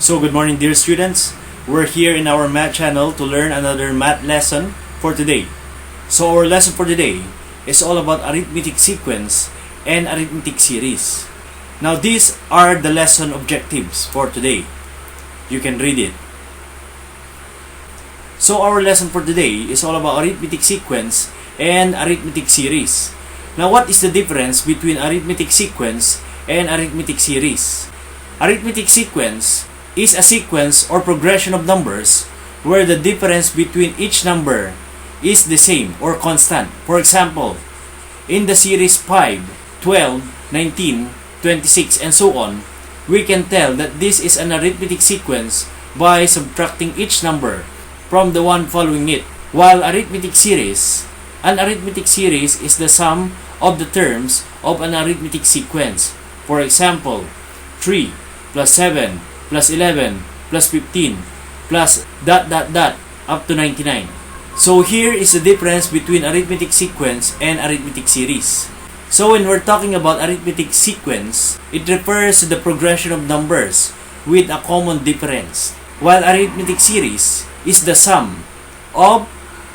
So good morning dear students. We're here in our math channel to learn another math lesson for today. So our lesson for today is all about arithmetic sequence and arithmetic series. Now these are the lesson objectives for today. You can read it. So our lesson for today is all about arithmetic sequence and arithmetic series. Now what is the difference between arithmetic sequence and arithmetic series? Arithmetic sequence is a sequence or progression of numbers where the difference between each number is the same or constant. For example, in the series 5, 12, 19, 26, and so on, we can tell that this is an arithmetic sequence by subtracting each number from the one following it. While an arithmetic series is the sum of the terms of an arithmetic sequence. For example, 3 plus 7 plus 11 plus 15 plus ... up to 99. So here is the difference between arithmetic sequence and arithmetic series. So when we're talking about arithmetic sequence, it refers to the progression of numbers with a common difference, while arithmetic series is the sum of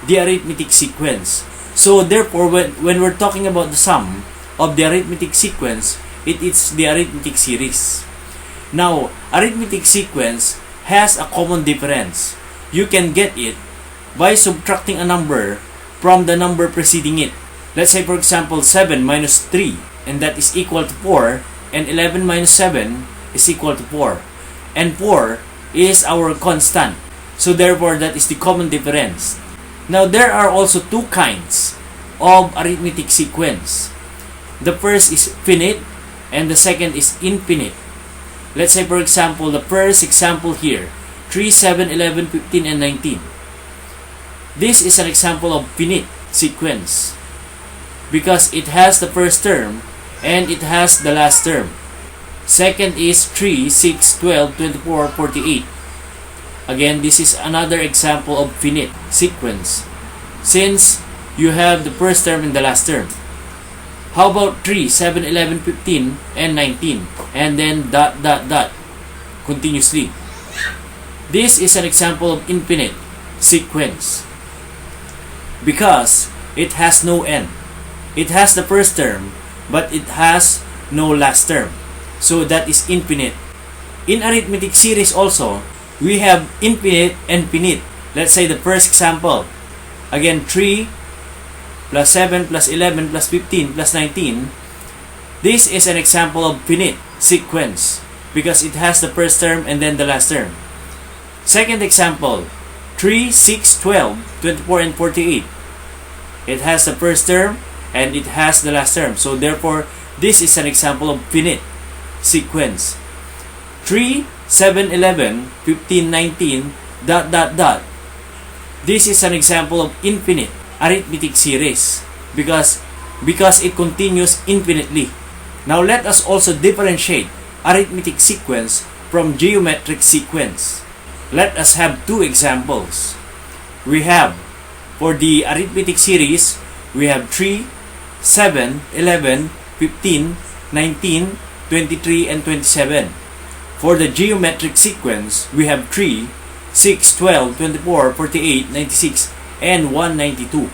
the arithmetic sequence. So therefore, when we're talking about the sum of the arithmetic sequence, it is the arithmetic series. Now, arithmetic sequence has a common difference. You can get it by subtracting a number from the number preceding it. Let's say for example 7 minus 3, and that is equal to 4, and 11 minus 7 is equal to 4. And 4 is our constant. So therefore, that is the common difference. Now, there are also two kinds of arithmetic sequence. The first is finite and the second is infinite. Let's say for example, the first example here, 3, 7, 11, 15, and 19. This is an example of finite sequence because it has the first term and it has the last term. Second is 3, 6, 12, 24, 48. Again, this is another example of finite sequence since you have the first term and the last term. How about 3, 7, 11, 15, and 19, and then ... continuously. This is an example of infinite sequence because it has no end. It has the first term, but it has no last term. So that is infinite. In arithmetic series also, we have infinite and finite. Let's say the first example. Again, 3 plus 7 plus 11 plus 15 plus 19. This is an example of finite sequence because it has the first term and then the last term. Second example, 3, 6, 12, 24, and 48. It has the first term and it has the last term. So therefore, this is an example of finite sequence. 3, 7, 11, 15, 19, ... This is an example of infinite arithmetic series because it continues infinitely. Now let us also differentiate arithmetic sequence from geometric sequence. Let us have two examples. We have, for the arithmetic series, we have 3, 7, 11, 15, 19, 23, and 27. For the geometric sequence, we have 3, 6, 12, 24, 48, 96, and 192.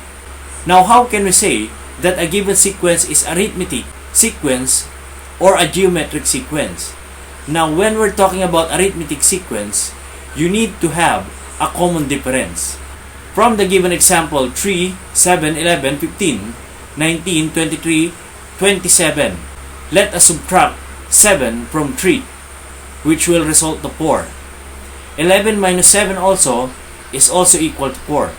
Now, how can we say that a given sequence is arithmetic sequence or a geometric sequence? Now, when we're talking about arithmetic sequence, you need to have a common difference. From the given example, 3, 7, 11, 15, 19, 23, 27, let us subtract 7 from 3, which will result to 4. 11 minus 7 also is also equal to 4.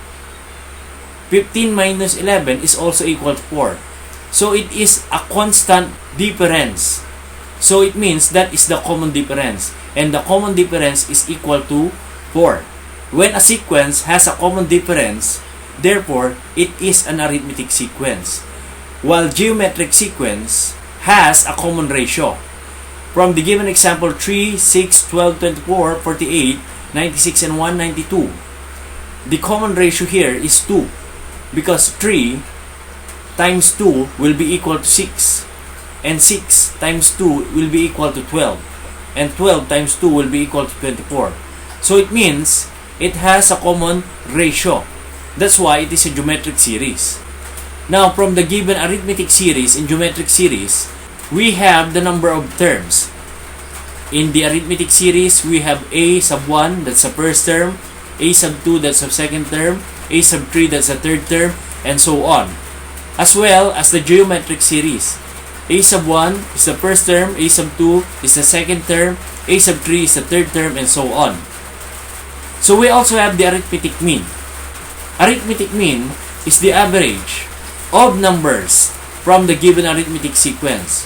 15 minus 11 is also equal to 4. So it is a constant difference. So it means that is the common difference. And the common difference is equal to 4. When a sequence has a common difference, therefore, it is an arithmetic sequence. While geometric sequence has a common ratio. From the given example 3, 6, 12, 24, 48, 96, and 192, the common ratio here is 2 because 3 times 2 will be equal to 6 and 6 times 2 will be equal to 12. and 12 times 2 will be equal to 24. So it means it has a common ratio. That's why it is a geometric series. Now, from the given arithmetic series in geometric series, we have the number of terms. In the arithmetic series, we have a sub 1, that's the first term, a sub 2, that's the second term, a sub 3, that's the third term, and so on. As well as the geometric series. A sub 1 is the first term, a sub 2 is the second term, a sub 3 is the third term, and so on. So we also have the arithmetic mean. Arithmetic mean is the average of numbers from the given arithmetic sequence.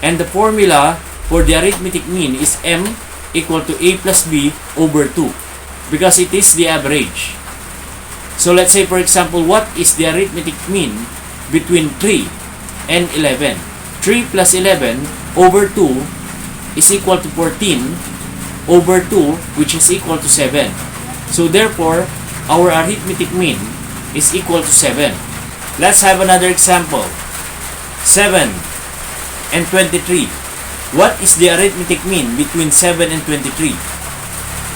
And the formula for the arithmetic mean is m equal to a plus b over 2 because it is the average. So let's say, for example, what is the arithmetic mean between 3 and 11? 3 plus 11 over 2 is equal to 14 over 2, which is equal to 7. So therefore, our arithmetic mean is equal to 7. Let's have another example. 7 and 23. What is the arithmetic mean between 7 and 23?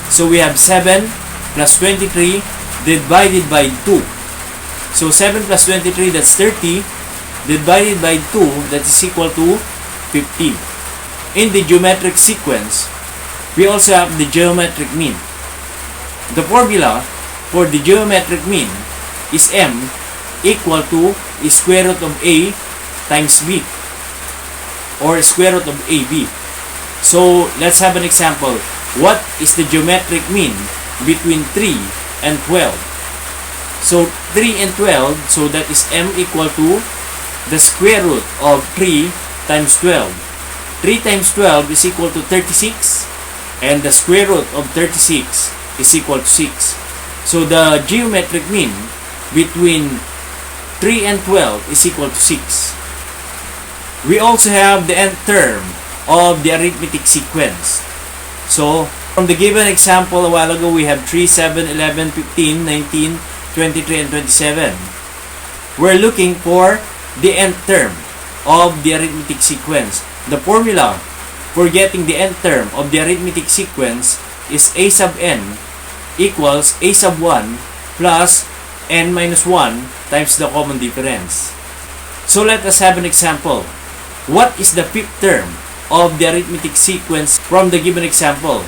So we have 7 plus 23 divided by 2. So 7 plus 23, that's 30, divided by 2, that is equal to 15. In the geometric sequence, we also have the geometric mean. The formula for the geometric mean is m equal to square root of a times b, or square root of ab. So let's have an example. What is the geometric mean between 3 and 12? So 3 and 12, so that is m equal to the square root of 3 times 12. 3 times 12 is equal to 36, and the square root of 36 is equal to 6. So the geometric mean between 3 and 12 is equal to 6. We also have the nth term of the arithmetic sequence. So, from the given example a while ago, we have 3, 7, 11, 15, 19, 23, and 27. We're looking for the nth term of the arithmetic sequence. The formula for getting the nth term of the arithmetic sequence is a sub n equals a sub 1 plus n minus 1 times the common difference. So let us have an example. What is the fifth term of the arithmetic sequence from the given example?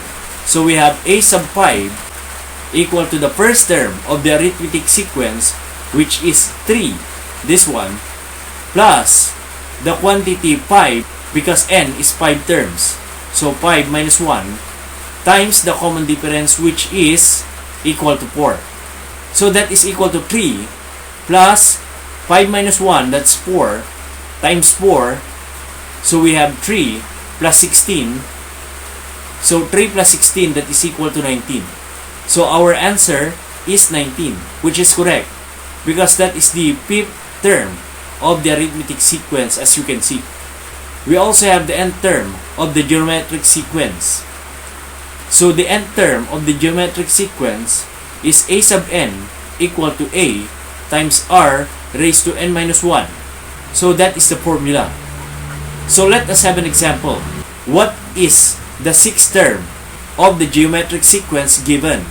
So we have a sub 5 equal to the first term of the arithmetic sequence, which is 3, this one, plus the quantity 5 because n is 5 terms. So 5 minus 1 times the common difference, which is equal to 4. So that is equal to 3 plus 5 minus 1, that's 4, times 4. So we have 3 plus 16. So 3 plus 16, that is equal to 19. So our answer is 19, which is correct because that is the fifth term of the arithmetic sequence, as you can see. We also have the nth term of the geometric sequence. So the nth term of the geometric sequence is a sub n equal to a times r raised to n minus 1. So that is the formula. So let us have an example. What is the sixth term of the geometric sequence given?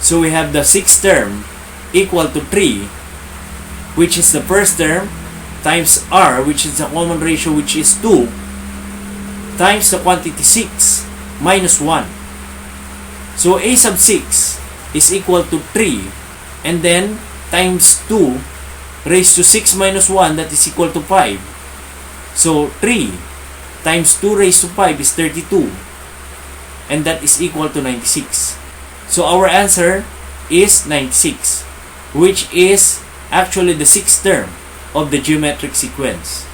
So we have the sixth term equal to 3, which is the first term, times r, which is the common ratio, which is 2, times the quantity 6 minus 1. So a sub 6 is equal to 3, and then times 2 raised to 6 minus 1, that is equal to 5. So 3 times 2 raised to 5 is 32, and that is equal to 96. So our answer is 96, which is actually the sixth term of the geometric sequence.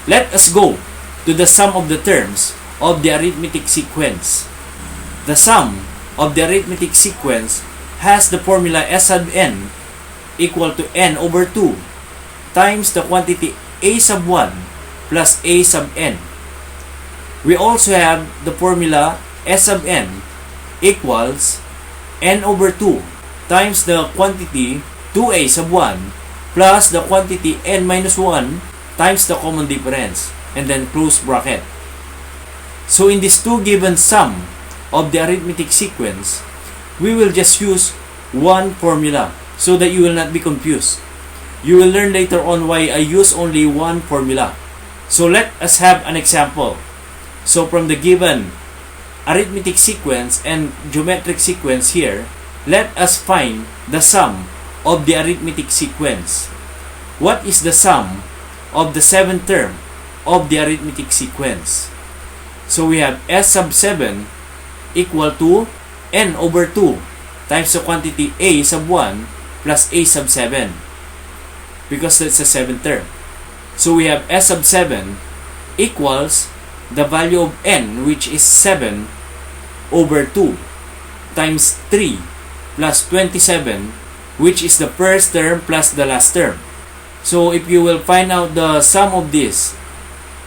Let us go to the sum of the terms of the arithmetic sequence. The sum of the arithmetic sequence has the formula s sub n equal to n over 2 times the quantity a sub 1 plus a sub n. We also have the formula s sub n equals n over 2 times the quantity 2a sub 1 plus the quantity n minus 1 times the common difference, and then close bracket. So in this two given sum of the arithmetic sequence, we will just use one formula so that you will not be confused. You will learn later on why I use only one formula. So let us have an example. So from the given arithmetic sequence and geometric sequence here, let us find the sum of the arithmetic sequence. What is the sum of the seventh term of the arithmetic sequence? So we have S sub 7 equal to n over 2 times the quantity a sub 1 plus a sub 7, because that's the seventh term. So we have S sub 7 equals the value of n, which is 7 over 2 times 3 plus 27, which is the first term plus the last term. So if you will find out the sum of this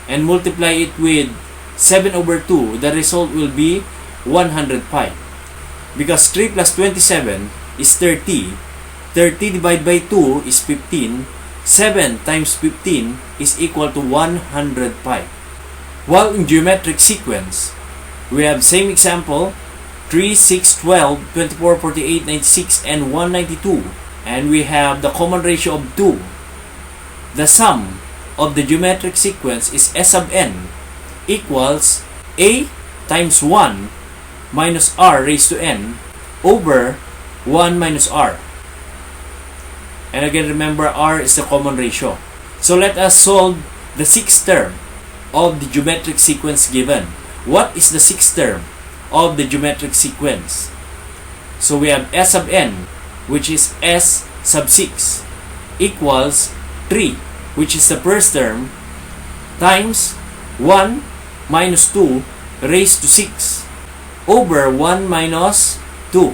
and multiply it with 7 over 2, the result will be 105. Because 3 plus 27 is 30. 30 divided by 2 is 15. 7 times 15 is equal to 105. While in geometric sequence, we have same example, 3, 6, 12, 24, 48, 96, and 192. And we have the common ratio of 2. The sum of the geometric sequence is S sub n equals a times 1 minus r raised to n over 1 minus r. And again, remember, r is the common ratio. So let us solve the sixth term of the geometric sequence given. What is the sixth term of the geometric sequence? So we have S sub n, which is S sub 6, equals 3, which is the first term, times 1 minus 2 raised to 6 over 1 minus 2.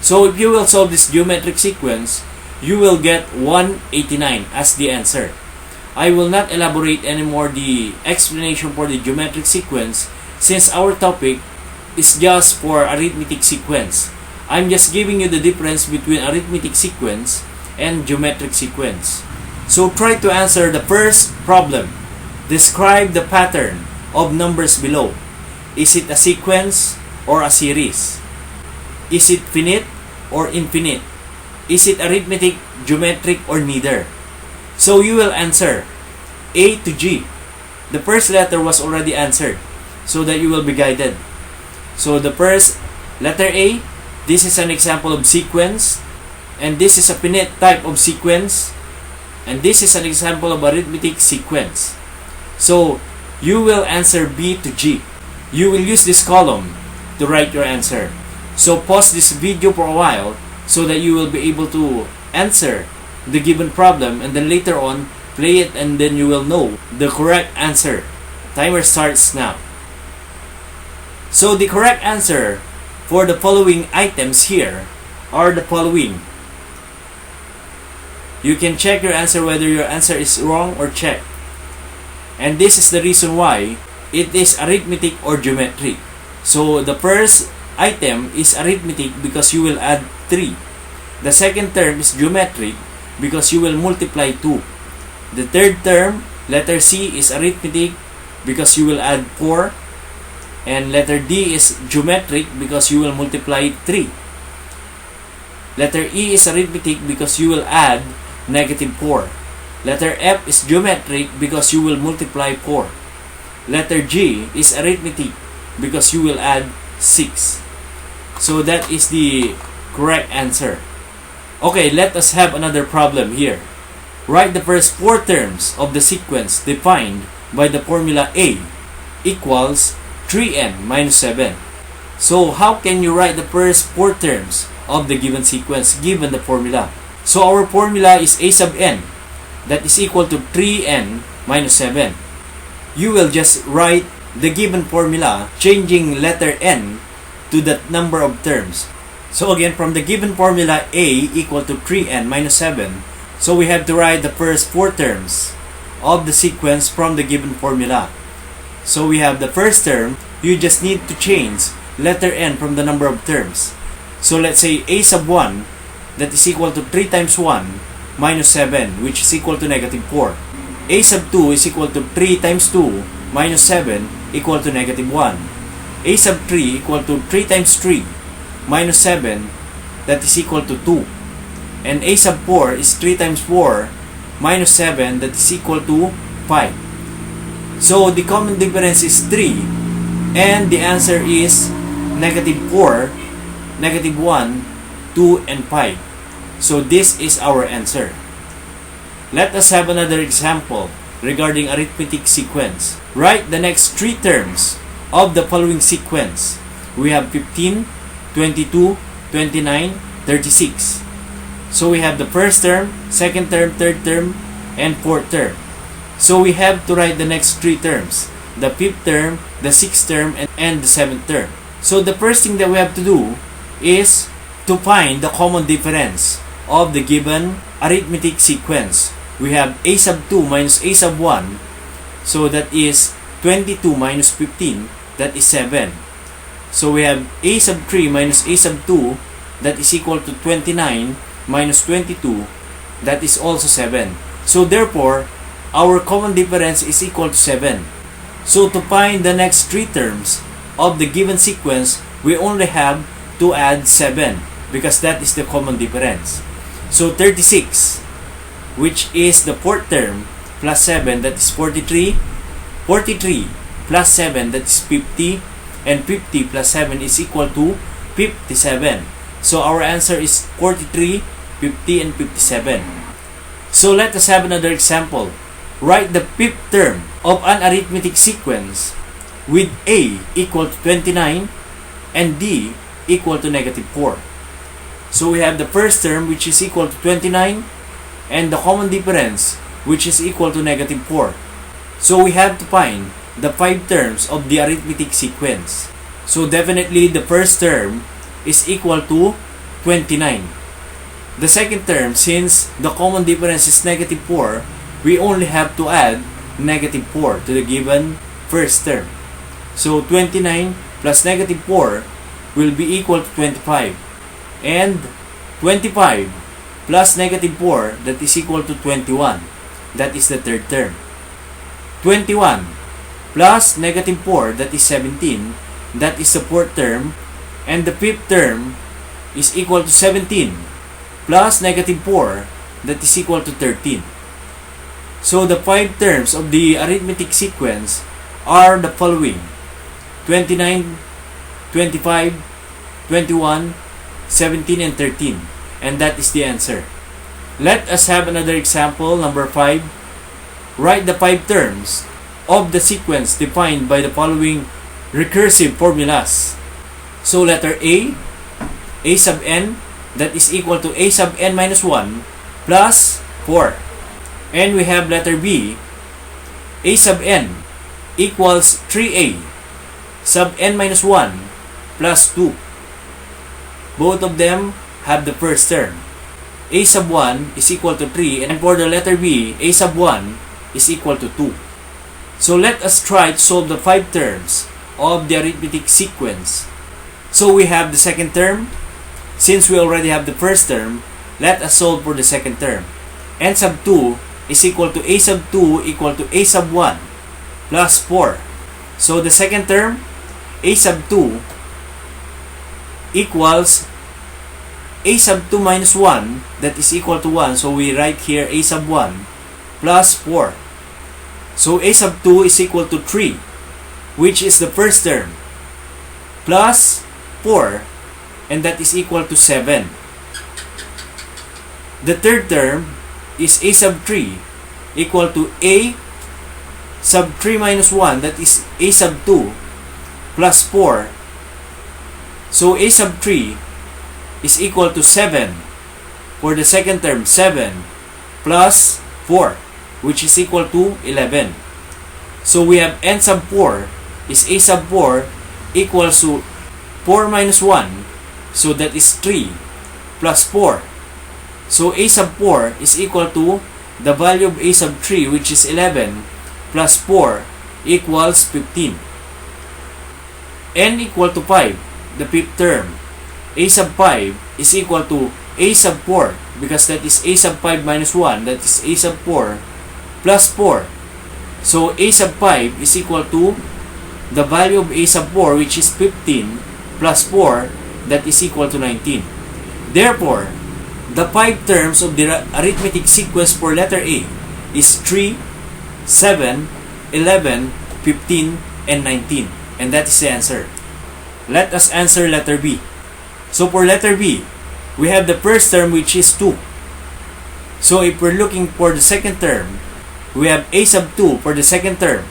So if you will solve this geometric sequence, you will get 189 as the answer. I will not elaborate anymore the explanation for the geometric sequence since our topic is just for arithmetic sequence. I'm just giving you the difference between arithmetic sequence and geometric sequence. So try to answer the first problem. Describe the pattern of numbers below. Is it a sequence or a series? Is it finite or infinite? Is it arithmetic, geometric, or neither? So you will answer A to G. The first letter was already answered so that you will be guided. So the first letter A, this is an example of sequence, and this is a finite type of sequence, and this is an example of arithmetic sequence. So you will answer B to G. You will use this column to write your answer. So pause this video for a while so that you will be able to answer the given problem, and then later on play it, and then you will know the correct answer. Timer starts now. So the correct answer for the following items here are the following. You can check your answer whether your answer is wrong or check. And this is the reason why it is arithmetic or geometric. So the first item is arithmetic because you will add 3. The second term is geometric because you will multiply 2. The third term, letter C, is arithmetic because you will add 4. And letter D is geometric because you will multiply 3. Letter E is arithmetic because you will add negative 4. Letter F is geometric because you will multiply 4. Letter G is arithmetic because you will add 6. So that is the correct answer. Okay, let us have another problem here. Write the first 4 terms of the sequence defined by the formula A equals 3n minus 7. So how can you write the first 4 terms of the given sequence given the formula? So our formula is A sub n, that is equal to 3n minus 7. You will just write the given formula changing letter n to that number of terms. So again, from the given formula A equal to 3n minus 7, so we have to write the first 4 terms of the sequence from the given formula. So we have the first term, you just need to change letter n from the number of terms. So let's say A sub 1, that is equal to 3 times 1 minus 7, which is equal to negative 4. A sub 2 is equal to 3 times 2 minus 7 equal to negative 1. A sub 3 equal to 3 times 3 minus 7, that is equal to 2. And a sub 4 is 3 times 4 minus 7, that is equal to 5. So the common difference is 3, and the answer is negative 4, negative 1, 2, and 5. So this is our answer. Let us have another example regarding arithmetic sequence. Write the next 3 terms of the following sequence. We have 15, 22, 29, 36. So we have the first term, second term, third term, and fourth term. So we have to write the next 3 terms, the fifth term, the sixth term, and the seventh term. So the first thing that we have to do is to find the common difference of the given arithmetic sequence. We have a sub 2 minus a sub 1, so that is 22 minus 15, that is 7. So we have a sub 3 minus a sub 2, that is equal to 29 minus 22, that is also 7. So therefore, our common difference is equal to 7. So to find the next 3 terms of the given sequence, we only have to add 7, because that is the common difference. So 36, which is the fourth term, plus 7, that is 43. 43 plus 7, that is 50. And 50 plus 7 is equal to 57. So our answer is 43, 50, and 57. So let us have another example. Write the fifth term of an arithmetic sequence with A equal to 29 and D equal to negative 4. So we have the first term, which is equal to 29, and the common difference, which is equal to negative 4. So we have to find the 5 terms of the arithmetic sequence. So definitely the first term is equal to 29. The second term, since the common difference is negative 4, we only have to add negative 4 to the given first term. So 29 plus negative 4 will be equal to 25. And 25 plus negative 4, that is equal to 21. That is the third term. 21 plus negative 4, that is 17. That is the fourth term. And the fifth term is equal to 17 plus negative 4, that is equal to 13. So the 5 terms of the arithmetic sequence are the following: 29, 25, 21, 17, and 13. And that is the answer. Let us have another example, number 5. Write the 5 terms of the sequence defined by the following recursive formulas. So letter A sub n, that is equal to a sub n minus 1 plus 4. And we have letter B, a sub n equals 3a sub n minus 1 plus 2. Both of them have the first term. A sub 1 is equal to 3, and for the letter B, a sub 1 is equal to 2. So let us try to solve the 5 terms of the arithmetic sequence. So we have the second term. Since we already have the first term, let us solve for the second term. N sub 2 is equal to a sub 2 equal to a sub 1 plus 4. So the second term, a sub 2 equals a sub 2 minus 1, that is equal to 1. So we write here a sub 1 plus 4. So a sub 2 is equal to 3, which is the first term, plus 4, and that is equal to 7. The third term is a sub 3 equal to a sub 3 minus 1, that is a sub 2 plus 4. So a sub 3 is equal to 7. For the second term, 7 plus 4, which is equal to 11. So we have n sub 4 is a sub 4 equals to 4 minus 1, so that is 3 plus 4. So a sub 4 is equal to the value of a sub 3, which is 11, plus 4 equals 15. N equal to 5, the fifth term. A sub 5 is equal to a sub 4, because that is a sub 5 minus 1, that is a sub 4, plus 4. So a sub 5 is equal to the value of a sub 4, which is 15, plus 4, that is equal to 19. Therefore, the 5 terms of the arithmetic sequence for letter A is 3, 7, 11, 15, and 19. And that is the answer. Let us answer letter B. So for letter B, we have the first term, which is 2. So if we're looking for the second term, we have a sub 2 for the second term.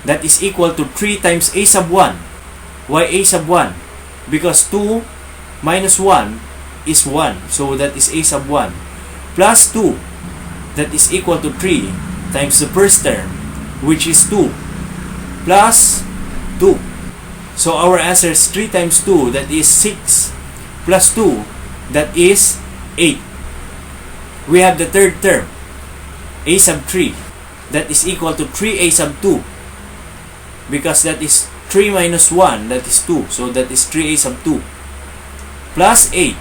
That is equal to 3 times a sub 1. Why a sub 1? Because 2 minus 1 is 1. So that is a sub 1. Plus 2. That is equal to 3 times the first term, which is 2. Plus 2. So our answer is 3 times 2, that is 6. Plus 2, that is 8. We have the third term, a sub 3. That is equal to 3a sub 2. Because that is 3 minus 1, that is 2. So that is 3a sub 2. Plus 8.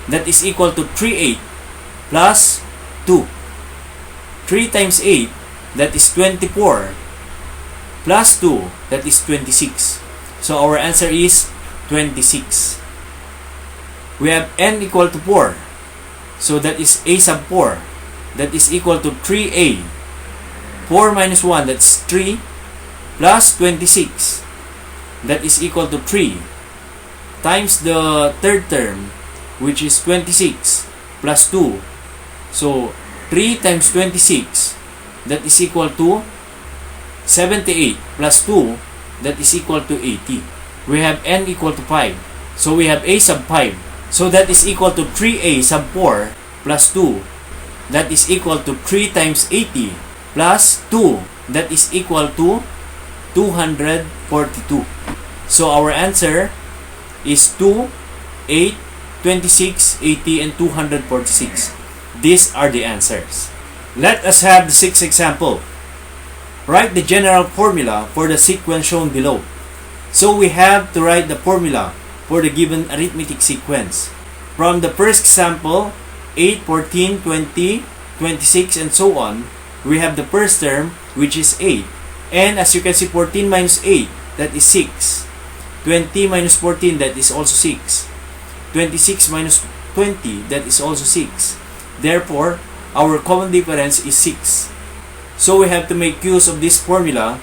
That is equal to 3/8 plus 2. 3 times 8, that is 24. Plus 2, that is 26. So our answer is 26. We have n equal to 4. So that is a sub 4. That is equal to 3a. 4 minus 1, that's 3. Plus 26. That is equal to 3. Times the third term, which is 26. Plus 2. So 3 times 26. That is equal to 78. Plus 2. That is equal to 80. We have n equal to 5. So we have a sub 5. So that is equal to 3a sub 4 plus 2. That is equal to 3 times 80 plus 2. That is equal to 242. So our answer is 2, 8, 26, 80, and 246. These are the answers. Let us have the sixth example. Write the general formula for the sequence shown below. So we have to write the formula for the given arithmetic sequence. From the first example, 8, 14, 20, 26, and so on, we have the first term, which is 8. And as you can see, 14 minus 8, that is 6. 20 minus 14, that is also 6. 26 minus 20, that is also 6. Therefore, our common difference is 6. So we have to make use of this formula.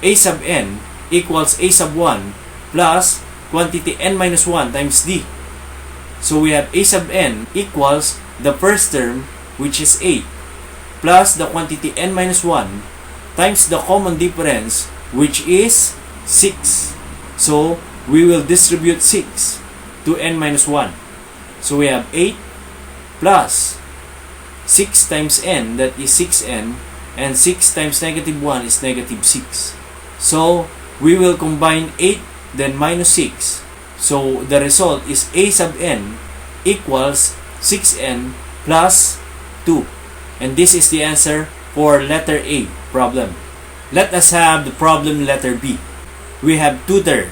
A sub n equals a sub 1 plus quantity n minus 1 times d. So we have a sub n equals the first term, which is 8, plus the quantity n minus 1 times the common difference, which is 6. So we will distribute 6 to n minus 1. So we have 8 plus 6 times n, that is 6n, and 6 times negative 1 is negative 6. So we will combine 8 then minus 6. So the result is a sub n equals 6n plus 2. And this is the answer for letter A problem. Let us have the problem letter B. We have 2/3,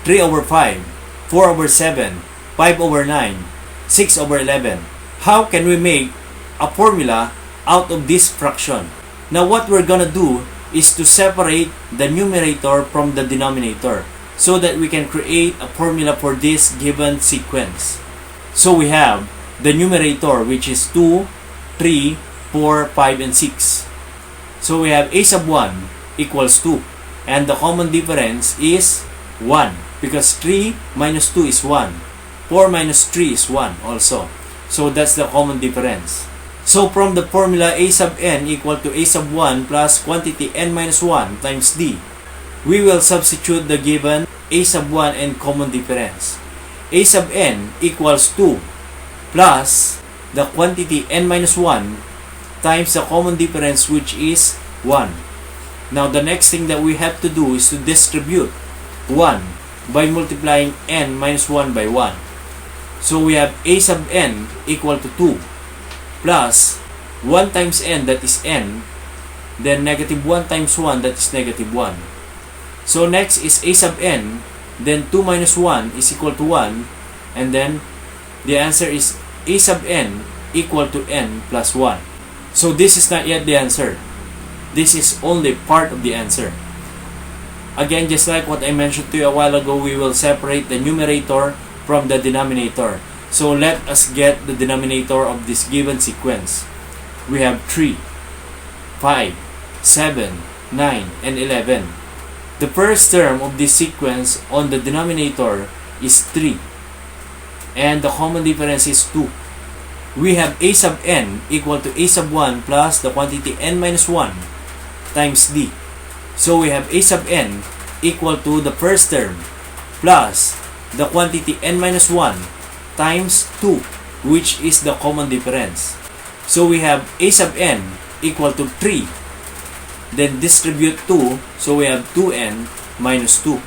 3 over 5, 4 over 7, 5 over 9, 6 over 11. How can we make a formula out of this fraction? Now what we're gonna do is to separate the numerator from the denominator so that we can create a formula for this given sequence. So we have the numerator, which is 2, 3, 4, 5, and 6. So we have a sub 1 equals 2. And the common difference is 1. Because 3 minus 2 is 1. 4 minus 3 is 1 also. So that's the common difference. So from the formula a sub n equal to a sub 1 plus quantity n minus 1 times d, we will substitute the given a sub 1 and common difference. A sub n equals 2 plus the quantity n minus 1 times the common difference, which is 1. Now the next thing that we have to do is to distribute 1 by multiplying n minus 1 by 1. So we have a sub n equal to 2 plus 1 times n, that is n, then negative 1 times 1, that is negative 1. So next is a sub n, then 2 minus 1 is equal to 1, and then the answer is a sub n equal to n plus 1. So this is not yet the answer. this is only part of the answer. Again, just like what I mentioned to you a while ago, we will separate the numerator from the denominator. So let us get the denominator of this given sequence. We have 3, 5, 7, 9, and 11. The first term of this sequence on the denominator is 3, and the common difference is 2. We have a sub n equal to a sub 1 plus the quantity n minus 1 times d. So we have a sub n equal to the first term plus the quantity n minus 1 times 2, which is the common difference. So we have a sub n equal to 3, then distribute 2, so we have 2n minus 2.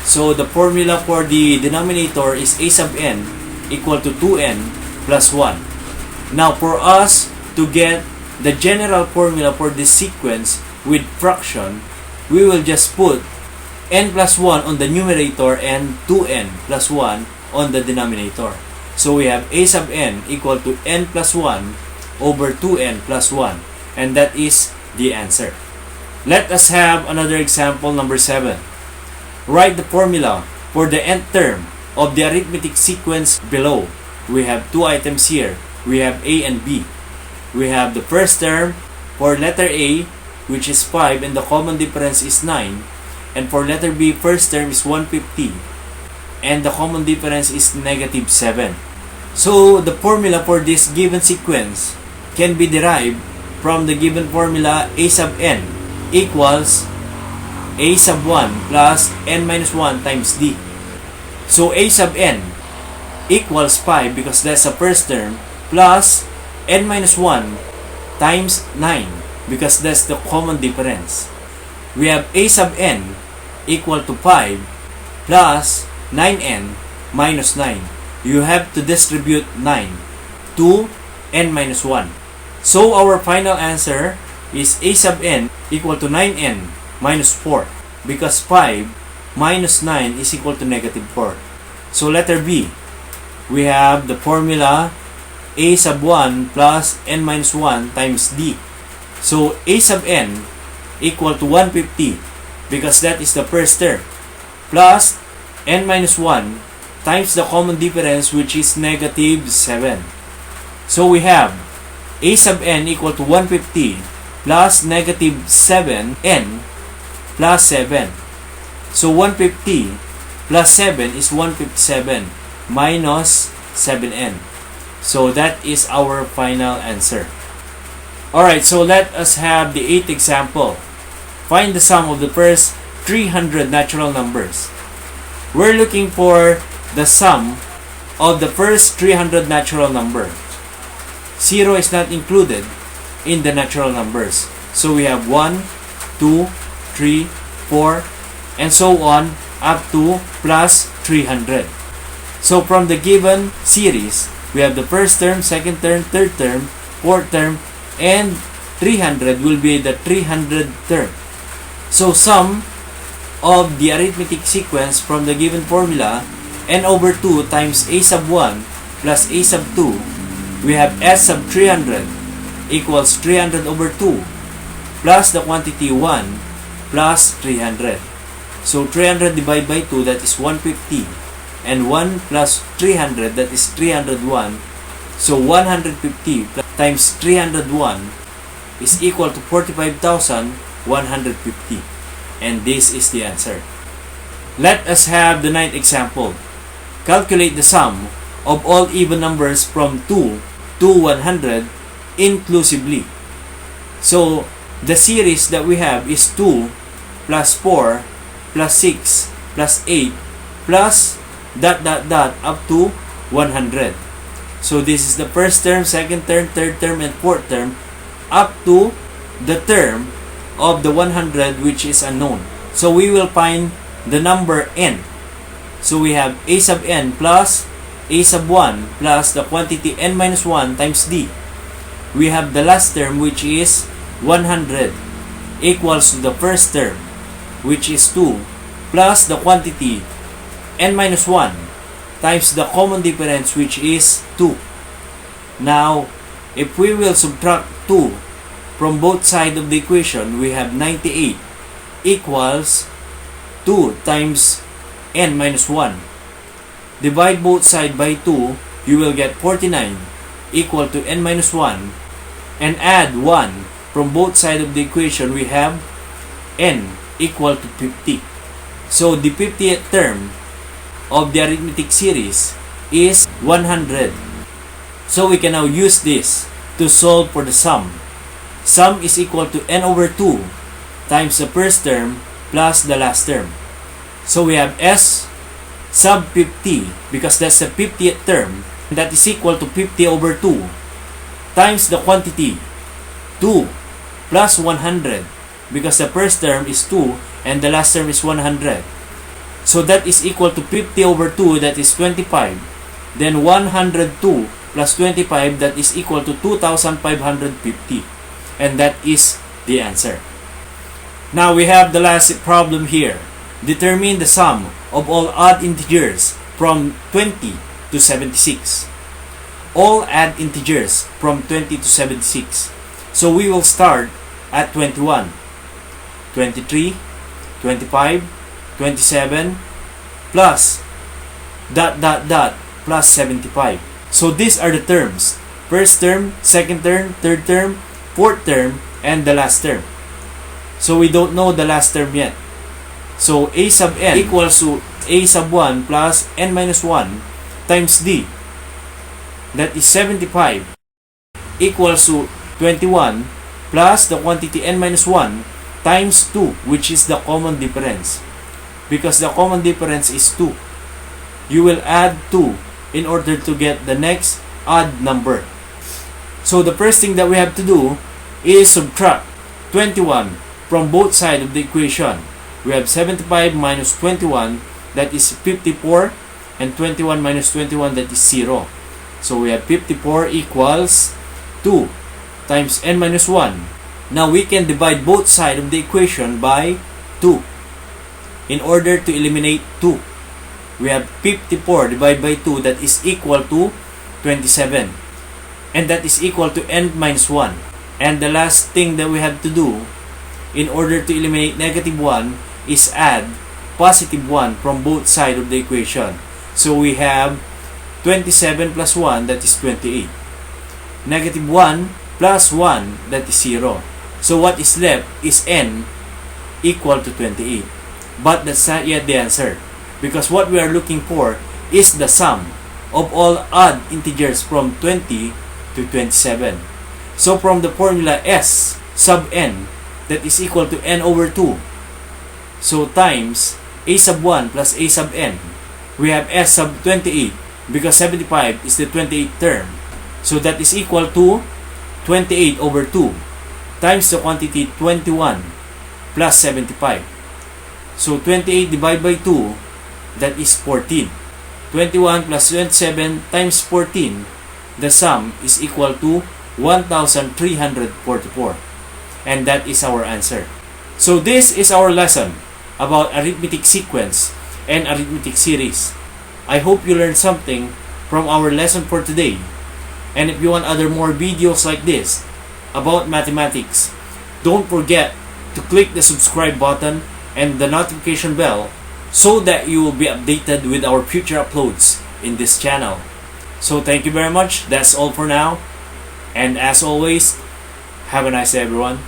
So the formula for the denominator is a sub n equal to 2n plus 1. Now for us to get the general formula for this sequence with fraction, we will just put n plus 1 on the numerator and 2n plus 1 on the denominator. So we have a sub n equal to n plus 1 over 2n plus 1, and that is the answer. Let us have another example, number 7. Write the formula for the nth term of the arithmetic sequence below. We have two items here. We have a and b. We have the first term for letter a, which is 5, and the common difference is 9. And for letter b, first term is 150, and the common difference is negative 7. So the formula for this given sequence can be derived from the given formula a sub n equals a sub 1 plus n minus 1 times d. So a sub n equals 5 because that's the first term, plus n minus 1 times 9 because that's the common difference. We have a sub n equal to 5 plus 9n minus 9. You have to distribute 9 to n minus 1. So our final answer is a sub n equal to 9n minus 4 because 5 minus 9 is equal to negative 4. So letter B, we have the formula a sub 1 plus n minus 1 times d. So a sub n equal to 150 because that is the first term, plus n minus 1 times the common difference, which is negative 7. So we have a sub n equal to 150 plus negative 7n plus 7. So 150 plus 7 is 157 minus 7n. So that is our final answer. Alright, so let us have the 8th example. Find the sum of the first 300 natural numbers. We're looking for the sum of the first 300 natural numbers. 0 is not included in the natural numbers. So we have 1, 2, 3, 4, and so on up to plus 300. So from the given series, we have the first term, second term, third term, fourth term, and 300 will be the 300th term. So sum of the arithmetic sequence from the given formula, n over 2 times a sub 1 plus a sub 2, we have s sub 300 equals 300 over 2 plus the quantity 1 plus 300. So 300 divided by 2, that is 150, and 1 plus 300, that is 301. So 150 times 301 is equal to 45,150, and this is the answer. Let us have the 9th example. Calculate the sum of all even numbers from 2 to 100 inclusively. So the series that we have is 2 plus 4 plus 6 plus 8 plus ... up to 100. So this is the first term, second term, third term, and fourth term up to the term of the 100, which is unknown. So we will find the number n. So we have a sub n plus a sub 1 plus the quantity n minus 1 times d. We have the last term, which is 100, equals to the first term, which is 2, plus the quantity n minus 1 times the common difference, which is 2. Now, if we will subtract 2 from both sides of the equation, we have 98 equals 2 times n minus 1. Divide both sides by 2, you will get 49 equal to n minus 1, and add 1 from both sides of the equation, we have n equal to 50. So the 50th term of the arithmetic series is 100. So we can now use this to solve for the sum. Sum is equal to n over 2 times the first term plus the last term. So we have s sub 50, because that's the 50th term, that is equal to 50 over 2 times the quantity 2 plus 100, because the first term is 2 and the last term is 100. So that is equal to 50 over 2, that is 25. Then 102 plus 25, that is equal to 2,550. And that is the answer. Now we have the last problem here. Determine the sum of all odd integers from 20 to 76. All odd integers from 20 to 76. So we will start at 21, 23, 25, 27, plus plus 75. So these are the terms. First term, second term, third term, fourth term, and the last term. So we don't know the last term yet. So a sub n equals to a sub 1 plus n minus 1 times d. That is 75 equals to 21 plus the quantity n minus 1 times 2, which is the common difference. Because the common difference is 2. You will add 2 in order to get the next odd number. So the first thing that we have to do is subtract 21 from both sides of the equation. We have 75 minus 21, that is 54, and 21 minus 21, that is 0. So we have 54 equals 2 times n minus 1. Now we can divide both sides of the equation by 2 in order to eliminate 2. We have 54 divided by 2, that is equal to 27. And that is equal to n minus 1. And the last thing that we have to do in order to eliminate negative 1 is add positive 1 from both sides of the equation. So we have 27 plus 1, that is 28. Negative 1 plus 1, that is 0. So what is left is n equal to 28. But that's not yet the answer, because what we are looking for is the sum of all odd integers from 20 to 27. So from the formula s sub n, that is equal to n over 2. So times a sub 1 plus a sub n. We have s sub 28, because 75 is the 28th term. So that is equal to 28 over 2 times the quantity 21 plus 75. So 28 divided by 2, that is 14. 21 plus 27 times 14, the sum is equal to 1,344. And that is our answer. So this is our lesson about arithmetic sequence and arithmetic series. I hope you learned something from our lesson for today. And if you want other more videos like this about mathematics, don't forget to click the subscribe button and the notification bell so that you will be updated with our future uploads in this channel. So thank you very much. That's all for now. And as always, have a nice day, everyone.